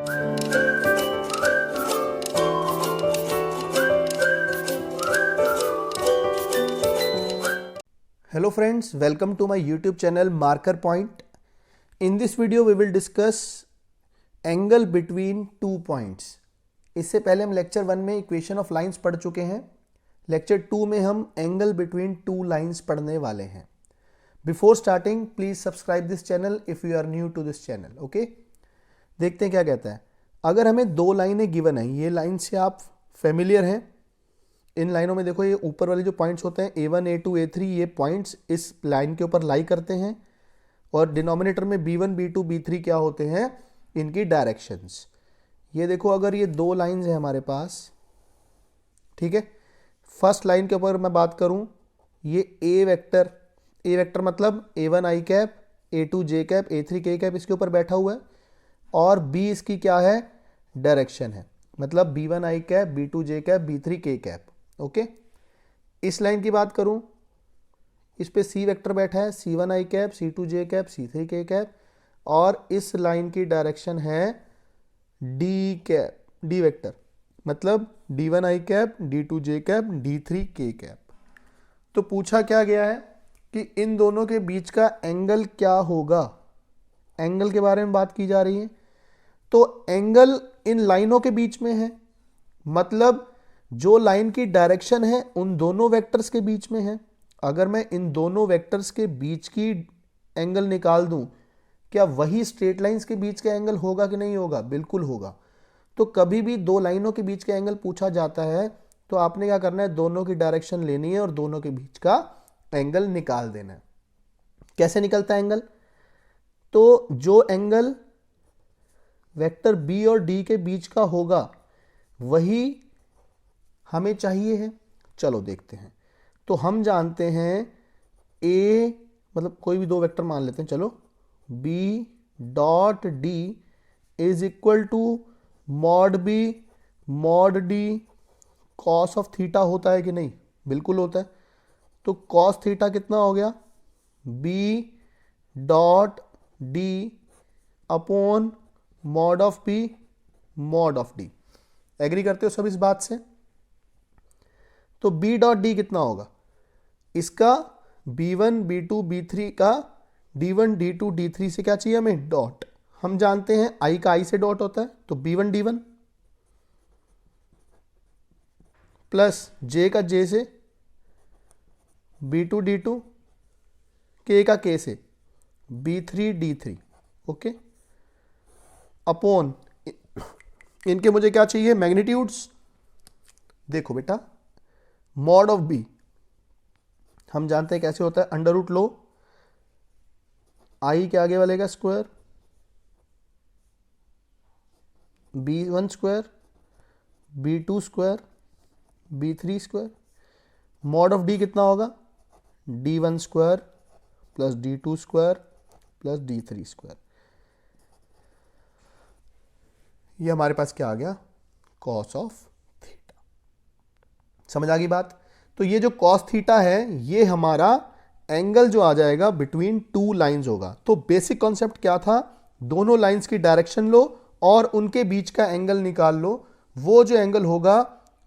Hello friends, welcome to my YouTube channel Marker Point. In this video we will discuss angle between two points. इससे पहले हम lecture 1 में equation of lines पढ़ चुके हैं. Lecture 2 में हम एंगल बिटवीन टू लाइंस पढ़ने वाले हैं. Before starting please subscribe this channel if you are new to this channel. Okay, देखते हैं क्या कहता है. अगर हमें दो लाइनें गिवन है, ये लाइन से आप फेमिलियर हैं. इन लाइनों में देखो, ये ऊपर वाले जो पॉइंट्स होते हैं A1, A2, A3, ये पॉइंट्स इस लाइन के ऊपर लाई करते हैं और डिनोमिनेटर में B1, B2, B3 क्या होते हैं, इनकी डायरेक्शंस. ये देखो, अगर ये दो लाइंस हैं हमारे पास, ठीक है. फर्स्ट लाइन के ऊपर मैं बात करूं, ये A वेक्टर मतलब A1 i cap, A2 j cap, A3 k cap इसके ऊपर बैठा हुआ है और B इसकी क्या है, डायरेक्शन है. मतलब B1 i cap, B2 j cap, B3 k cap. Okay, इस लाइन की बात करूं, इस पे C वेक्टर बैठा है, C1 i cap, C2 j cap, C3 k cap और इस लाइन की डायरेक्शन है D कैप, D वेक्टर मतलब D1 i cap, D2 j cap, D3 k cap. तो पूछा क्या गया है कि इन दोनों के बीच का एंगल क्या होगा. एंगल के बारे में बात की जा रही है. तो एंगल इन लाइनों के बीच में है, मतलब जो लाइन की डायरेक्शन है उन दोनों वेक्टर्स के बीच में है. अगर मैं इन दोनों वेक्टर्स के बीच की एंगल निकाल दूं, क्या वही स्ट्रेट लाइंस के बीच का एंगल होगा कि नहीं होगा? बिल्कुल होगा. तो कभी भी दो लाइनों के बीच का एंगल पूछा जाता है तो आपने क्या करना है, दोनों की डायरेक्शन लेनी है और दोनों के बीच का एंगल निकाल देना है. कैसे निकलता है एंगल? तो जो एंगल वेक्टर बी और डी के बीच का होगा वही हमें चाहिए है. चलो देखते हैं. तो हम जानते हैं ए मतलब कोई भी दो वेक्टर मान लेते हैं. चलो, B dot D is equal to mod B mod D cos of theta होता है कि नहीं? बिल्कुल होता है. तो कॉस थीटा कितना हो गया, B dot D upon mod of B mod of D. Agree करते हो सब इस बात से? तो बी डॉट डी कितना होगा, इसका b1 b2 b3 का d1 d2 d3 से क्या चाहिए हमें, डॉट. हम जानते हैं i का i से डॉट होता है, तो b1 d1 प्लस j का j से, b2 d2, k का k से, b3 d3. ओके, अपॉन इनके मुझे क्या चाहिए, मैग्नीट्यूड्स. देखो बेटा, मॉड ऑफ बी हम जानते हैं कैसे होता है, अंडर रूट लो आई के आगे वाले का square, b1 square, b2 square, b3 square. Mod of D कितना होगा, d1 square plus d2 square plus d3 square. ये हमारे पास क्या आ गया, कॉस ऑफ थीटा. समझ आ गई बात? तो ये जो कॉस थीटा है ये हमारा एंगल जो आ जाएगा बिटवीन टू लाइंस होगा. तो बेसिक कॉन्सेप्ट क्या था, दोनों लाइंस की डायरेक्शन लो और उनके बीच का एंगल निकाल लो. वो जो एंगल होगा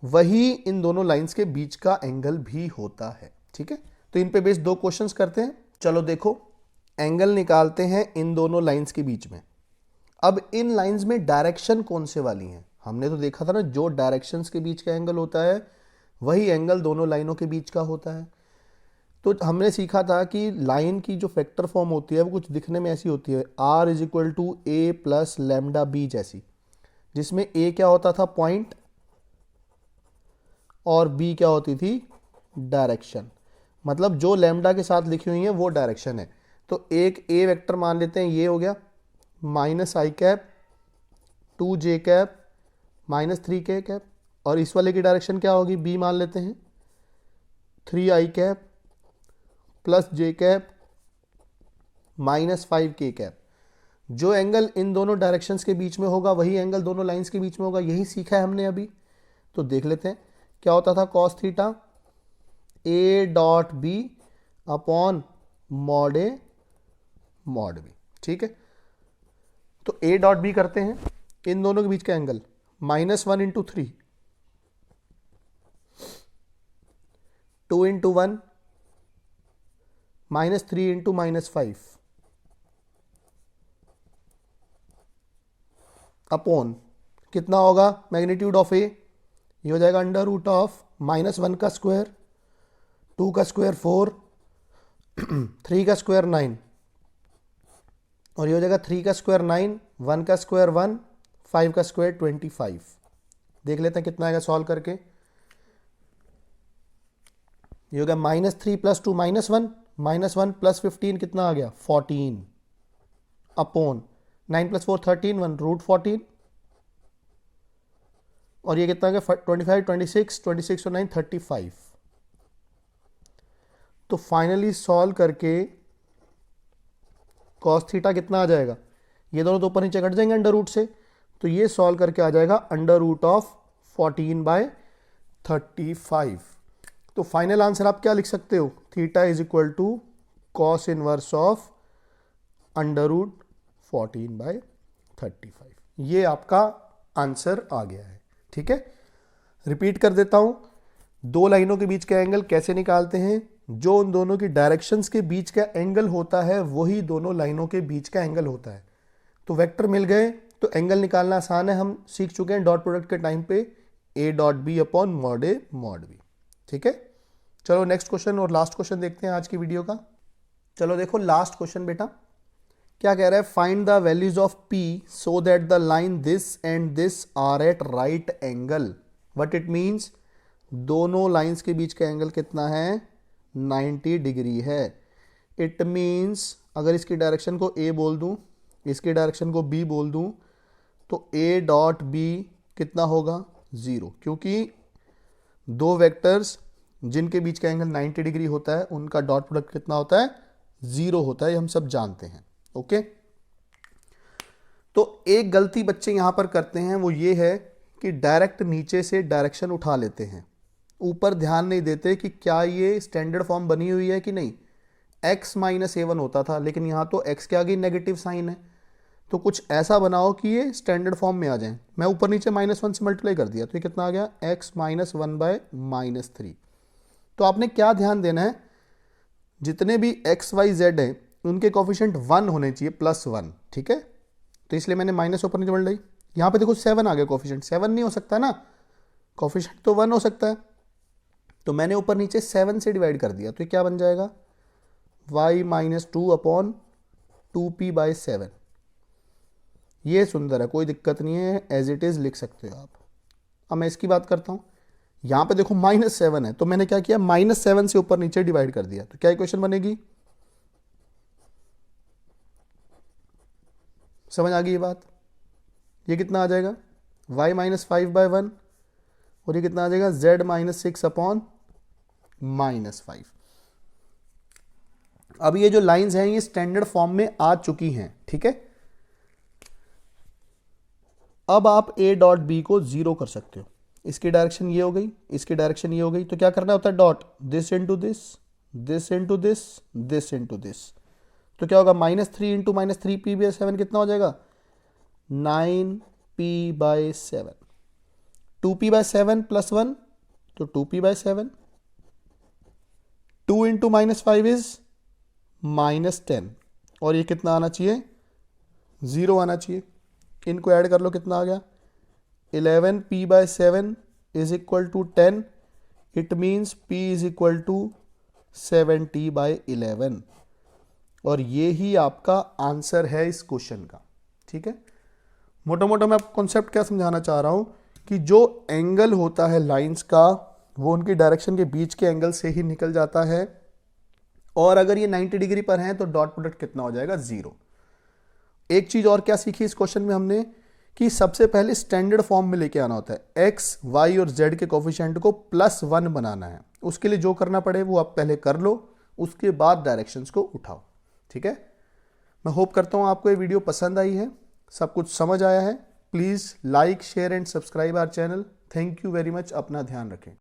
वही इन दोनों लाइंस के बीच का एंगल भी होता है. ठीक है, तो इन पे बेस्ड दो क्वेश्चंस करते हैं. चलो देखो, एंगल निकालते हैं इन दोनों लाइंस के बीच में. अब इन लाइंस में डायरेक्शन कौन से वाली हैं? हमने तो देखा था ना, जो डायरेक्शंस के बीच का एंगल होता है वही एंगल दोनों लाइनों के बीच का होता है. तो हमने सीखा था कि लाइन की जो वेक्टर फॉर्म होती है वो कुछ दिखने में ऐसी होती है, r is equal to A plus lambda B जैसी, जिसमें a क्या होता था, पॉइंट, और b क्या होती थी, डायरेक्शन. मतलब जो लैम्डा के साथ लिखी हुई है वो डायरेक्शन है. तो एक a वेक्टर मान लेते हैं, ये हो गया minus I cap, 2j cap, minus 3k cap, और इस वाले की डायरेक्शन क्या होगी, b मान लेते हैं, 3i cap plus j cap minus 5k cap. जो एंगल इन दोनों डायरेक्शंस के बीच में होगा वही एंगल दोनों लाइंस के बीच में होगा. यही सीखा है हमने अभी. तो देख लेते हैं क्या होता था, cos theta a dot B upon mod A mod B. ठीक है, तो a डॉट बी करते हैं. इन दोनों के बीच का angle -1 into 3, 2 into 1, -3 into -5 upon कितना होगा मैग्नीट्यूड ऑफ ए, ये हो जाएगा अंडर रूट ऑफ -1 का स्क्वायर, 2 का स्क्वायर 4, 3 का स्क्वायर 9, और ये हो जाएगा 3 का स्क्वायर 9, 1 का स्क्वायर 1, 5 का स्क्वायर 25। देख लेते हैं कितना आएगा सॉल्व करके। ये हो गया -3 + 2 -1, -1 + 15 कितना आ गया 14 अपॉन 9 + 4 13, 1 √14, और ये कितना आ गया 25, 26, 26 और 9 35। तो फाइनली सॉल्व करके cos थीटा कितना आ जाएगा, ये दोनों तो ऊपर नीचे कट जाएंगे अंडर रूट से, तो ये सॉल्व करके आ जाएगा अंडर रूट ऑफ 14/35। तो फाइनल आंसर आप क्या लिख सकते हो, theta is equal to cos inverse of under root 14/35। ये आपका आंसर आ गया है। ठीक है, रिपीट कर देता हूं, दो लाइनों के बीच का एंगल कैसे निकालते हैं, जो उन दोनों की डायरेक्शंस के बीच का एंगल होता है वही दोनों लाइनों के बीच का एंगल होता है। तो वेक्टर मिल गए तो एंगल निकालना आसान है, हम सीख चुके हैं डॉट प्रोडक्ट के टाइम पे A.B upon mod A mod B। ठीक है, चलो नेक्स्ट क्वेश्चन और लास्ट क्वेश्चन देखते हैं आज की वीडियो का। चलो देखो लास्ट क्वेश्चन बेटा, क्या कह रहा है, find the values of P so that the line this and this are at right angle. What it means, दोनों लाइंस के बीच का एंगल कितना है 90 डिग्री है। इट मीन्स अगर इसकी डायरेक्शन को A बोल दूं, इसकी डायरेक्शन को B बोल दूं, तो A.B कितना होगा 0, क्योंकि दो वेक्टर्स जिनके बीच का एंगल 90 डिग्री होता है उनका डॉट प्रोडक्ट कितना होता है 0 होता है, ये हम सब जानते हैं। ओके, तो एक गलती बच्चे यहां पर करते हैं वो ये है कि डायरेक्ट नीचे से डायरेक्शन उठा लेते हैं, ऊपर ध्यान नहीं देते कि क्या ये स्टैंडर्ड फॉर्म बनी हुई है कि नहीं। x - A1 होता था, लेकिन यहां तो x के आगे नेगेटिव साइन है, तो कुछ ऐसा बनाओ कि ये स्टैंडर्ड फॉर्म में आ जाए। मैं ऊपर नीचे -1 से मल्टीप्लाई कर दिया, तो ये कितना आ गया x - 1/-3। तो आपने क्या ध्यान देना है, जितने भी x y z है उनके कोफिशिएंट 1 होने चाहिए, +1। ठीक है, तो इसलिए मैंने माइनस ऊपर नीचे मल्टीप्लाई, यहाँ पे देखो 7 आ गया कोफिशिएंट, 7 नहीं हो सकता ना, कोफिशिएंट तो 1 हो सकता है, तो मैंने ऊपर नीचे 7 से डिवाइड कर दिया, तो ये क्या बन जाएगा y - 2 अपॉन 2p/7। ये सुंदर है, कोई दिक्कत नहीं है, एज इट इज लिख सकते हो आप। अब मैं इसकी बात करता हूं, यहां पे देखो -7 है, तो मैंने क्या किया -7 से ऊपर नीचे डिवाइड कर दिया, तो क्या इक्वेशन बनेगी, समझ आ गई ये बात। ये कितना आ जाएगा y - 5/1, और ये कितना आ जाएगा z - 6 अपॉन -5। अब ये जो लाइंस हैं ये स्टैंडर्ड फॉर्म में आ चुकी हैं। ठीक है, अब आप A.B को 0 कर सकते हो, इसकी डायरेक्शन ये हो गई, इसकी डायरेक्शन ये हो गई, तो क्या करना होता है dot this into this, this into this, this into this, तो क्या होगा -3 इंटू -3p/7 कितना हो जाएगा 9p/7, 2p/7 + 1 तो 2p/7, 2 इंटू -5 इज -10, और ये कितना आना चाहिए 0 आना चाहिए। इनको ऐड कर लो, कितना आ गया 11p/7 is equal to 10। It means p is equal to 70/11, और ये ही आपका आंसर है इस क्वेश्चन का। ठीक है, मोटा मोटा मैं आपको कॉन्सेप्ट क्या समझाना चाह रहा हूं कि जो एंगल होता है लाइंस का वो उनकी डायरेक्शन के बीच के एंगल से ही निकल जाता है, और अगर ये 90 डिग्री पर है तो डॉट प्रोडक्ट कितना हो जाएगा 0। एक चीज और क्या सीखी इस क्वेश्चन में हमने कि सबसे पहले स्टैंडर्ड फॉर्म में लेके आना होता है, x, y और z के कोफिशिएंट को +1 बनाना है। उसके लिए जो करना पड़े वो आप पहले कर लो, उसके बाद डायरेक्शंस को उठाओ। ठीक है, मैं होप करता हूं आपको ये वीडियो पसंद आई है, सब कुछ समझ आया है। Please like, share and subscribe our channel. Thank you very much, अपना ध्यान रखें।